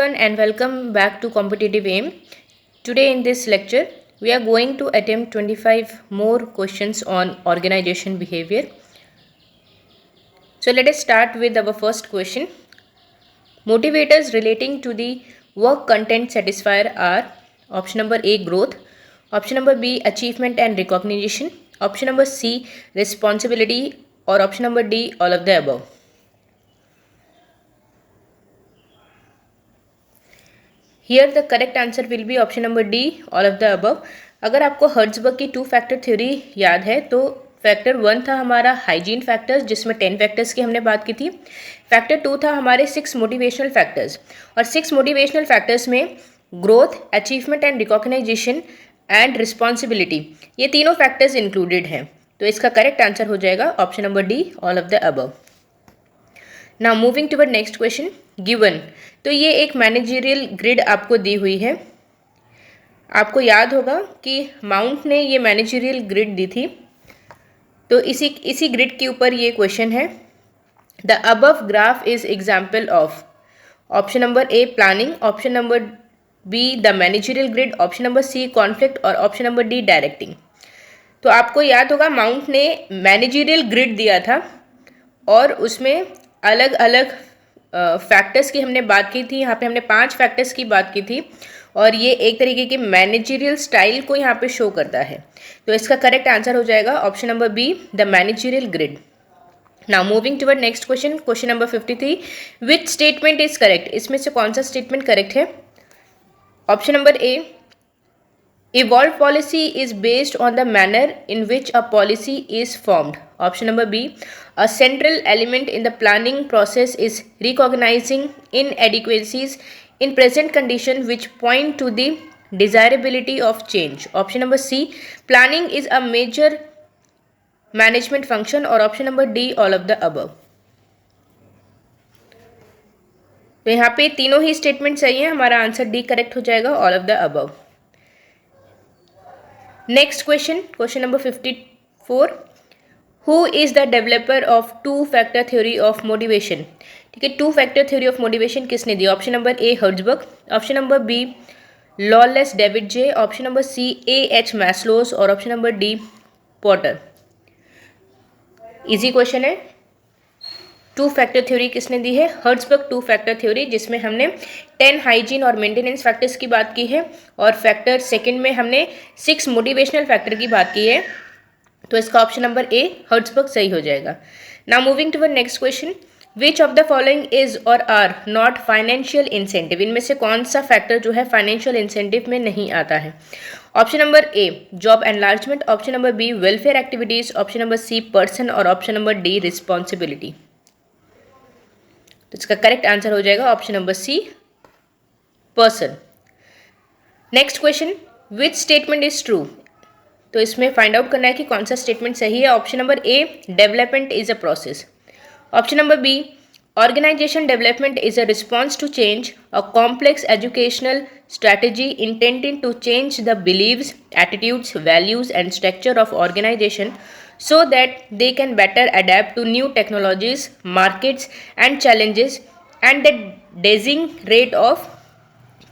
everyone and welcome back to Competitive Aim. Today in this lecture, we are going to attempt 25 more questions on organization behavior. So let us start with our first question. Motivators relating to the work content satisfier are option number A, growth, option number B, achievement and recognition, option number C, responsibility, or option number D, all of the above. Here the correct answer will be option number D, all of the above. अगर आपको हर्ट्जबर्ग की 2 factor theory याद है तो factor 1 था हमारा hygiene factors जिसमें 10 factors की हमने बात की थी. फैक्टर 2 था हमारे 6 मोटिवेशनल फैक्टर्स और 6 मोटिवेशनल फैक्टर्स में growth, achievement and recognition and responsibility ये तीनों फैक्टर्स इंक्लूडेड हैं. तो इसका करेक्ट आंसर हो जाएगा option number D, all of the above. Now moving toward next question. Given, तो ये एक मैनेजरियल ग्रिड आपको दी हुई है. आपको याद होगा कि माउंट ने ये मैनेजरियल ग्रिड दी थी, तो इसी ग्रिड के ऊपर ये क्वेश्चन है. The above graph is example of option number A planning, option number B the managerial grid, option number C conflict और ऑप्शन नंबर डी डायरेक्टिंग. तो आपको याद होगा माउंट ने मैनेजरियल ग्रिड दिया था और उसमें अलग अलग फैक्टर्स की हमने बात की थी. यहाँ पे हमने 5 फैक्टर्स की बात की थी और ये एक तरीके की मैनेजरियल स्टाइल को यहाँ पे शो करता है. तो इसका करेक्ट आंसर हो जाएगा option number B, the managerial grid. Now moving toward next question. Question number 53. Which statement is correct? इसमें से कौन सा स्टेटमेंट करेक्ट है? Option number A, evolved policy is based on the manner in which a policy is formed. Option number B, a central element in the planning process is recognizing inadequacies in present condition which point to the desirability of change. Option number C, planning is a major management function, और option number D, all of the above. तो यहाँ पे तीनों ही statement सही है, हमारा answer D correct हो जाएगा, all of the above. Next question, question number 54. Who is the developer of 2 factor theory of motivation? ठीक है, 2 फैक्टर थ्योरी ऑफ मोटिवेशन किसने दी? Option number A Herzberg, option number B Lawless David J, option number C A.H. Maslow's or option number D Porter. Easy question है. 2 factor theory किसने दी है? हर्ट्जबर्ग 2 factor theory, जिसमें हमने 10 hygiene और maintenance factors की बात की है और फैक्टर सेकंड में हमने 6 मोटिवेशनल फैक्टर की बात की है. तो इसका ऑप्शन नंबर ए हर्ट्जबर्ग सही हो जाएगा. Now moving toward next question. Which of the following is और आर नॉट फाइनेंशियल इंसेंटिव? इनमें से कौन सा फैक्टर जो है फाइनेंशियल इंसेंटिव में नहीं आता है? Option number A job enlargement, option number B welfare activities, option number C person और ऑप्शन नंबर डी रिस्पॉन्सिबिलिटी. तो इसका करेक्ट आंसर हो जाएगा option number C person. Next question. Which statement is true? तो इसमें फाइंड आउट करना है कि कौन सा स्टेटमेंट सही है. Option number A development is a process, option number B organisation development is a response to change, a complex educational strategy intended to change the beliefs, attitudes, values and structure of organization so that they can better adapt to new technologies, markets and challenges and the dazing rate of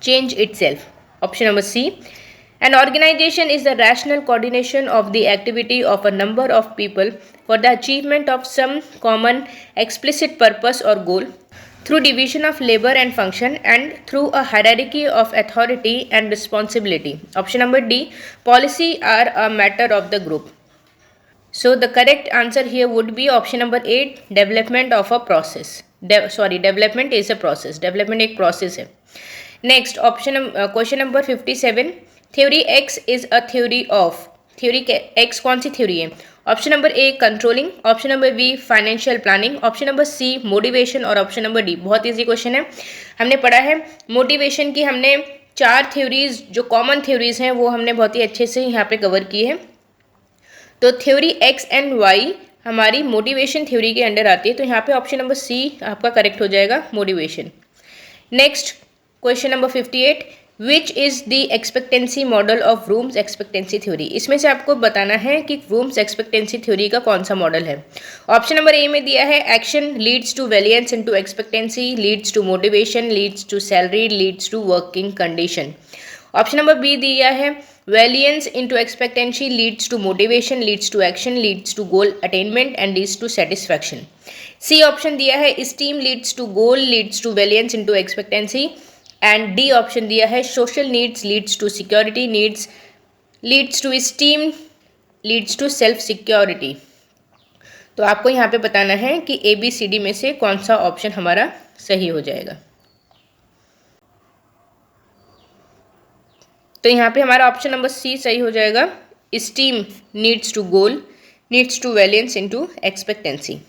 change itself. Option number C, an organization is the rational coordination of the activity of a number of people for the achievement of some common explicit purpose or goal through division of labor and function and through a hierarchy of authority and responsibility. Option number D, policy are a matter of the group. So the correct answer here would be option number 8, development of a process. Development is a process. Development एक process है. Next question number 57. Theory X is a theory of. Theory X कौन सी theory है? Option number A controlling, option number B financial planning, option number C motivation और option number D. बहुत easy question है. हमने पढ़ा है मोटिवेशन की, हमने 4 थ्योरीज जो कॉमन थ्योरीज हैं वो हमने बहुत ही अच्छे से यहाँ पे कवर की है. तो थ्योरी एक्स एंड वाई हमारी मोटिवेशन थ्योरी के अंडर आती है. तो यहाँ पे ऑप्शन नंबर सी आपका करेक्ट हो जाएगा, motivation. Next question number 58. Which is the expectancy model of rooms expectancy theory. इसमें से आपको बताना है कि रूम्स एक्सपेक्टेंसी थ्योरी का कौन सा मॉडल है। ऑप्शन नंबर ए में दिया है action leads to variance into expectancy, leads to motivation, leads to salary, leads to working condition. Option number B दिया है variance into expectancy leads to motivation, leads to action, leads to goal attainment and leads to satisfaction. C option दिया है esteem leads to goal, leads to variance into expectancy, and D option दिया है social needs leads to security needs, leads to esteem, leads to self security. तो आपको यहाँ पे बताना है कि ए बी सी डी में से कौन सा ऑप्शन हमारा सही हो जाएगा। तो यहाँ पे हमारा ऑप्शन नंबर सी सही हो जाएगा, esteem needs to goal, needs to variance into expectancy.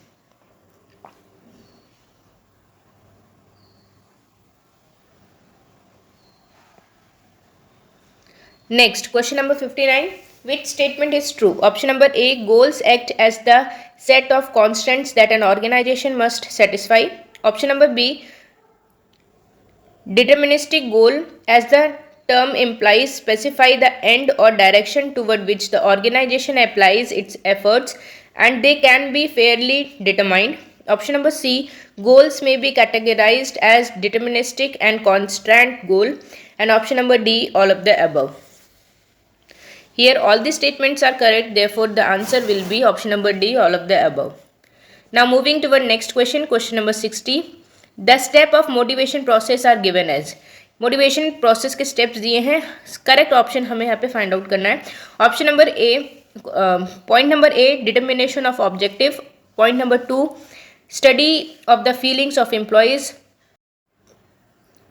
Next, question number 59. Which statement is true? Option number A, goals act as the set of constants that an organization must satisfy. Option number B, deterministic goal as the term implies specify the end or direction toward which the organization applies its efforts and they can be fairly determined. Option number C, goals may be categorized as deterministic and constant goal. And option number D, all of the above. Here all the statements are correct, therefore the answer will be option number D, all of the above. Now moving to our next question, question number 60. The step of motivation process are given as. Motivation process के steps दिए हैं, correct option हमें यहाँ पे find out करना है। Option number A, point number A determination of objective, point number 2 study of the feelings of employees,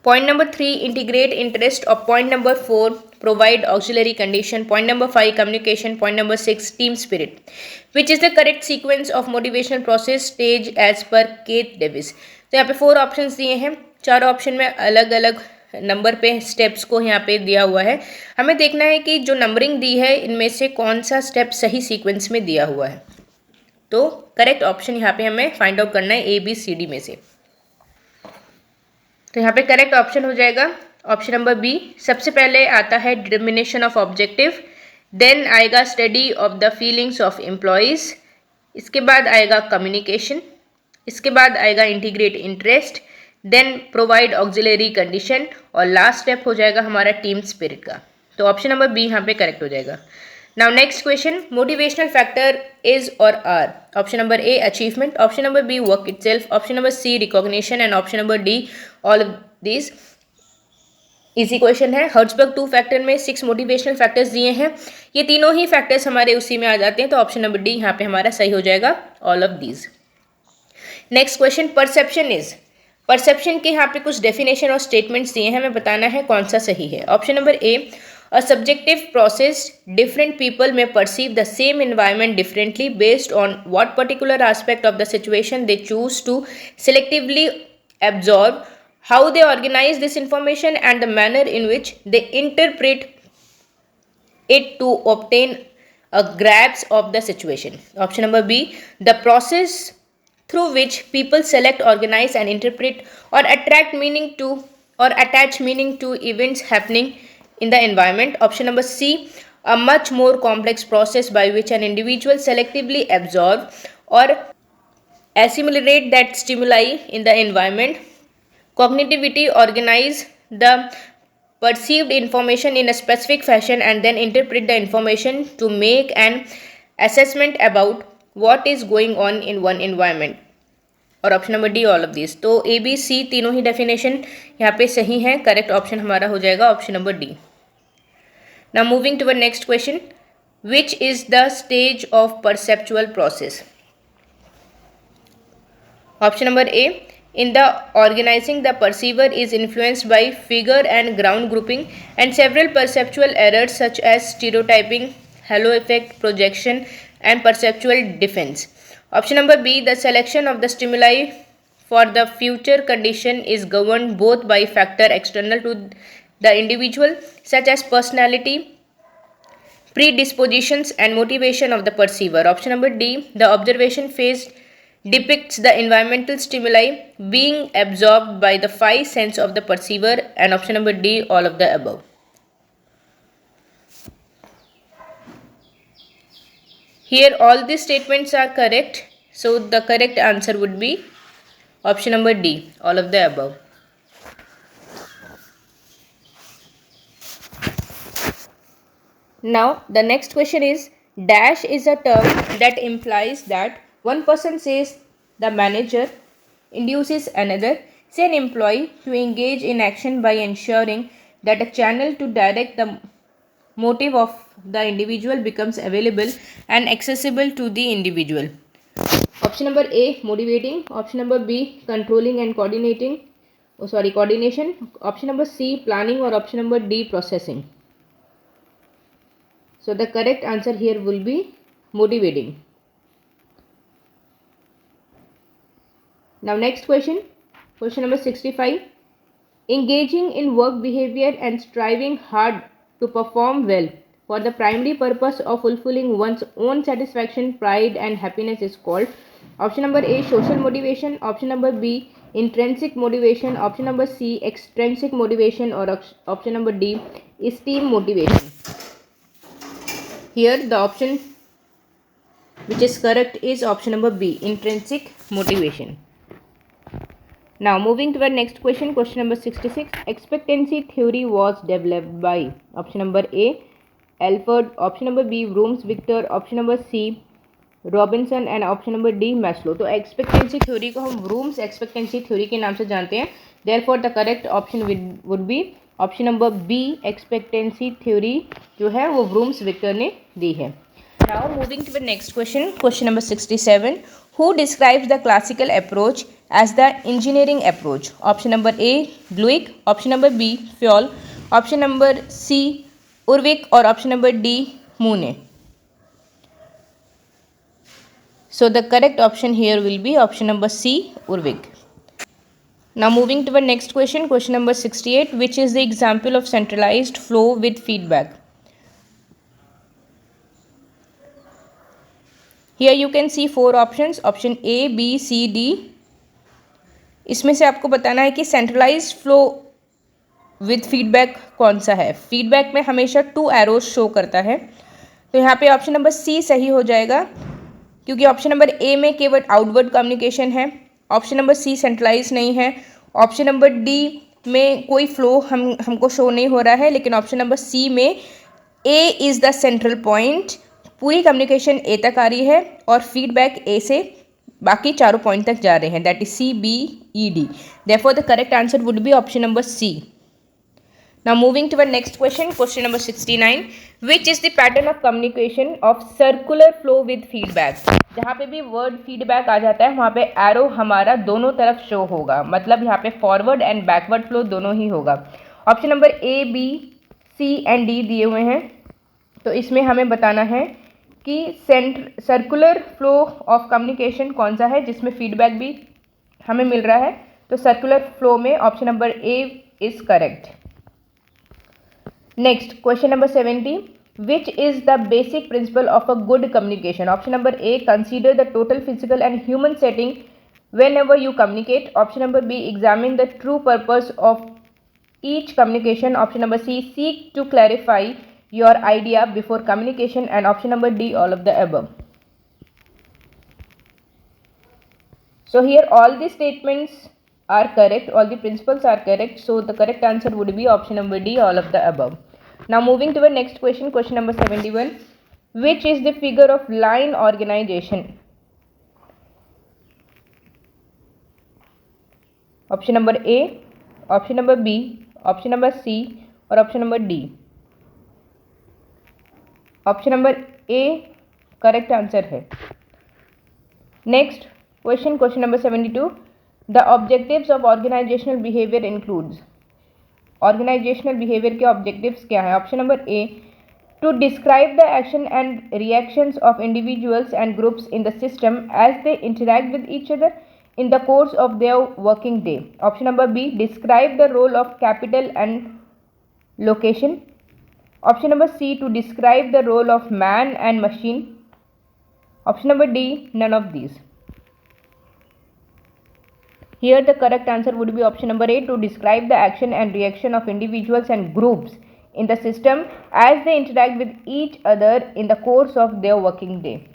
point number 3 integrate interest, or point number 4 provide auxiliary condition, point number 5 communication, point number 6 team spirit. Which is the correct sequence of motivational process stage as per Keith Davis? तो यहाँ पे 4 options दिए हैं, 4 option में अलग अलग number पे steps को यहाँ पे दिया हुआ है। हमें देखना है कि जो नंबरिंग दी है इनमें से कौन सा स्टेप सही सीक्वेंस में दिया हुआ है। तो करेक्ट ऑप्शन यहाँ पे हमें फाइंड आउट करना है ए बी सी डी में से। तो यहाँ पे करेक्ट ऑप्शन हो जाएगा ऑप्शन नंबर बी। सबसे पहले आता है डिटर्मिनेशन ऑफ ऑब्जेक्टिव, देन आएगा study of the feelings of employees, इसके बाद आएगा कम्युनिकेशन, इसके बाद आएगा integrate interest, then provide auxiliary condition, और लास्ट स्टेप हो जाएगा हमारा टीम स्पिरिट का। तो ऑप्शन नंबर बी यहाँ पे करेक्ट हो जाएगा। Now next question, motivational factor is or are. Option number A achievement, option number B work itself, option number C recognition, and option number D all of these. Easy question है। हर्ट्जबर्ग 2 factor में 6 motivational factors दिए हैं, ये तीनों ही factors हमारे उसी में आ जाते हैं, तो ऑप्शन नंबर डी यहाँ पे हमारा सही हो जाएगा, all of these. Next question, perception is. Perception के यहाँ पे कुछ डेफिनेशन और स्टेटमेंट्स दिए हैं, हमें बताना है कौन सा सही है। Option number A, a subjective process, different people may perceive the same environment differently based on what particular aspect of the situation they choose to selectively absorb, how they organize this information, and the manner in which they interpret it to obtain a grasp of the situation. Option number B, the process through which people select, organize, and interpret or attract meaning to or attach meaning to events happening in the environment. Option number C, a much more complex process by which an individual selectively absorb or assimilate that stimuli in the environment. Cognitivity organize the perceived information in a specific fashion and then interpret the information to make an assessment about what is going on in one environment. और option number D all of this. तो ए B सी तीनों ही definition यहाँ पे सही हैं, correct option हमारा हो जाएगा option number D. Now moving to our next question, which is the stage of perceptual process? Option number A, in the organizing the perceiver is influenced by figure and ground grouping and several perceptual errors such as stereotyping, halo effect, projection, and perceptual defense. Option number B, the selection of the stimuli for the future condition is governed both by factor external to the individual such as personality, predispositions, and motivation of the perceiver. Option number D, the observation phase depicts the environmental stimuli being absorbed by the five sense of the perceiver, and option number D, all of the above. Here all these statements are correct, so the correct answer would be option number D, all of the above. Now the next question is, dash is a term that implies that one person says the manager induces another, say an employee, to engage in action by ensuring that a channel to direct the motive of the individual becomes available and accessible to the individual. Option number A, motivating. Option number B, controlling and coordinating. Coordination. Option number C, planning, or option number D, processing. So the correct answer here will be motivating. Now next question number 65. Engaging in work behavior and striving hard to perform well for the primary purpose of fulfilling one's own satisfaction, pride and happiness is called. Option number A, social motivation. Option number B, intrinsic motivation. Option number C, extrinsic motivation, or option number D, esteem motivation. Here the option which is correct is option number B, intrinsic motivation. Now moving to our next question number 66. Expectancy theory was developed by option number A, Alford, option number B, Brooms Victor, option number C, Robinson and option number D Maslow. तो expectancy theory को हम rooms expectancy theory के नाम से जानते हैं. Therefore the correct option would be option number B, expectancy theory जो है वो ब्रूम्स विक्टर ने दी है. Now moving to the next question number 67. Who describes the classical approach as the engineering approach? Option number A, Gulick, option number B, Fayol, option number C, Urwick, or option number D, Mooney. So the correct option here will be option number C, Urvik. Now moving to the next question number 68. Which is the example of centralized flow with feedback? Here you can see four options, option A, B, C, D. इसमें से आपको बताना है कि centralised flow with feedback कौन सा है. Feedback में हमेशा 2 एरोज शो करता है, तो यहाँ पे ऑप्शन नंबर सी सही हो जाएगा, क्योंकि ऑप्शन नंबर ए में केवल आउटवर्ड कम्युनिकेशन है. ऑप्शन नंबर सी सेंट्रलाइज नहीं है. ऑप्शन नंबर डी में कोई फ्लो हमको शो नहीं हो रहा है, लेकिन ऑप्शन नंबर सी में A is the central point. पूरी कम्युनिकेशन ए तक आ रही है और फीडबैक ए से बाकी चारों पॉइंट तक जा रहे हैं. That is C, B, E, D. Therefore the correct answer would be option number C. Now moving to our next question number 69. Which is the pattern of communication of circular flow with feedback? जहाँ पे भी word feedback आ जाता है वहाँ पे arrow हमारा दोनों तरफ शो होगा, मतलब यहाँ पे फॉरवर्ड एंड बैकवर्ड फ्लो दोनों ही होगा. Option number A, B, C and D दिए हुए हैं, तो इसमें हमें बताना है कि सर्कुलर फ्लो ऑफ कम्युनिकेशन कौन सा है जिसमें फीडबैक भी हमें मिल रहा है. तो सर्कुलर फ्लो में option number A is correct. Next, question number 70. Which is the basic principle of a good communication? Option number A, consider the total physical and human setting whenever you communicate. Option number B, examine the true purpose of each communication. Option number C, seek to clarify your idea before communication. And option number D, all of the above. So here all the statements are correct, all the principles are correct, so the correct answer would be option number D, all of the above. Now moving to the next question number 71. Which is the figure of line organization? Option number A, option number B, option number C, or option number D. Option number A correct answer है. Next question number 72. The objectives of organisational behaviour includes. Organisational behaviour के objectives क्या है? Option number A, to describe the action and reactions of individuals and groups in the system as they interact with each other in the course of their working day. Option number B, describe the role of capital and location. Option number C, to describe the role of man and machine. Option number D, none of these. Here the correct answer would be option number A, to describe the action and reaction of individuals and groups in the system as they interact with each other in the course of their working day.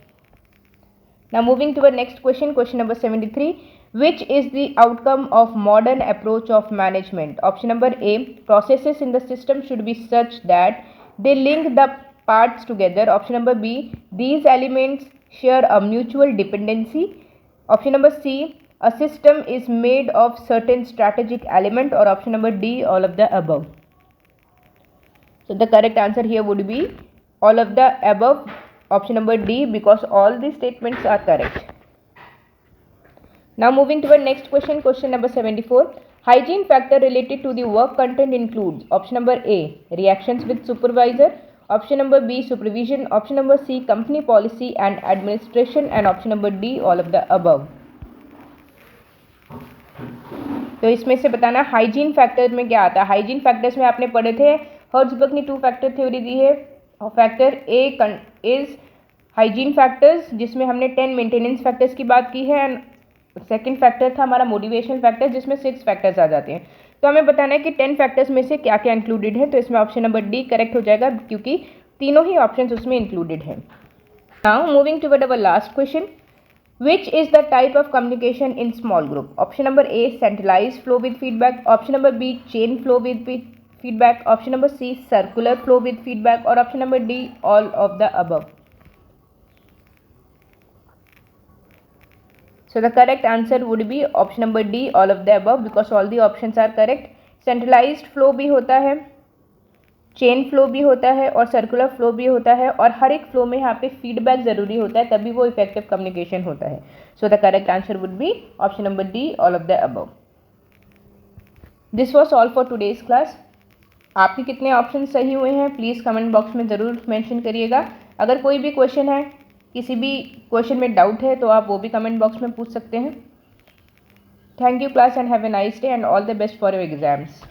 Now moving to our next question, question number 73. Which is the outcome of modern approach of management? Option number A, processes in the system should be such that they link the parts together. Option number B, these elements share a mutual dependency. Option number C, a system is made of certain strategic element. Or option number D, all of the above. So the correct answer here would be all of the above, option number D, because all these statements are correct. Now moving to our next question, question number 74. Hygiene factor related to the work content includes option number A, reactions with supervisor. Option number B, supervision. Option number C, company policy and administration. And option number D, all of the above. तो इसमें से बताना hygiene factor में क्या आता है. Hygiene factors में आपने पढ़े थे, हर्ट्जबर्ग ने 2 फैक्टर थ्योरी दी है. Factor A is hygiene factors, जिसमें हमने 10 मेंटेनेंस फैक्टर्स की बात की है. एंड सेकंड फैक्टर था हमारा मोटिवेशनल फैक्टर, जिसमें 6 फैक्टर्स आ जाते हैं. तो हमें बताना है कि 10 फैक्टर्स में से क्या क्या इंक्लूडेड है. तो इसमें ऑप्शन नंबर डी करेक्ट हो जाएगा, क्योंकि तीनों ही ऑप्शंस उसमें इंक्लूडेड हैं. Now moving toward our last question. Which is the type of communication in small group? Option number A, centralized flow with feedback. Option number B, chain flow with feedback. Option number C, circular flow with feedback. Or option number D, all of the above. So the correct answer would be option number D, all of the above, because all the options are correct. Centralized flow भी होता है, chain flow भी होता है और circular flow भी होता है, और हर एक फ्लो में यहाँ पे फीडबैक ज़रूरी होता है, तभी वो इफेक्टिव कम्युनिकेशन होता है. So the correct answer would be option number D, all of the above. This was all for today's class. आपके कितने ऑप्शन सही हुए हैं प्लीज़ कमेंट बॉक्स में ज़रूर मेंशन करिएगा. अगर कोई भी क्वेश्चन है, किसी भी क्वेश्चन में डाउट है, तो आप वो भी कमेंट बॉक्स में पूछ सकते हैं. Thank you class and have a nice day and all the best for your exams.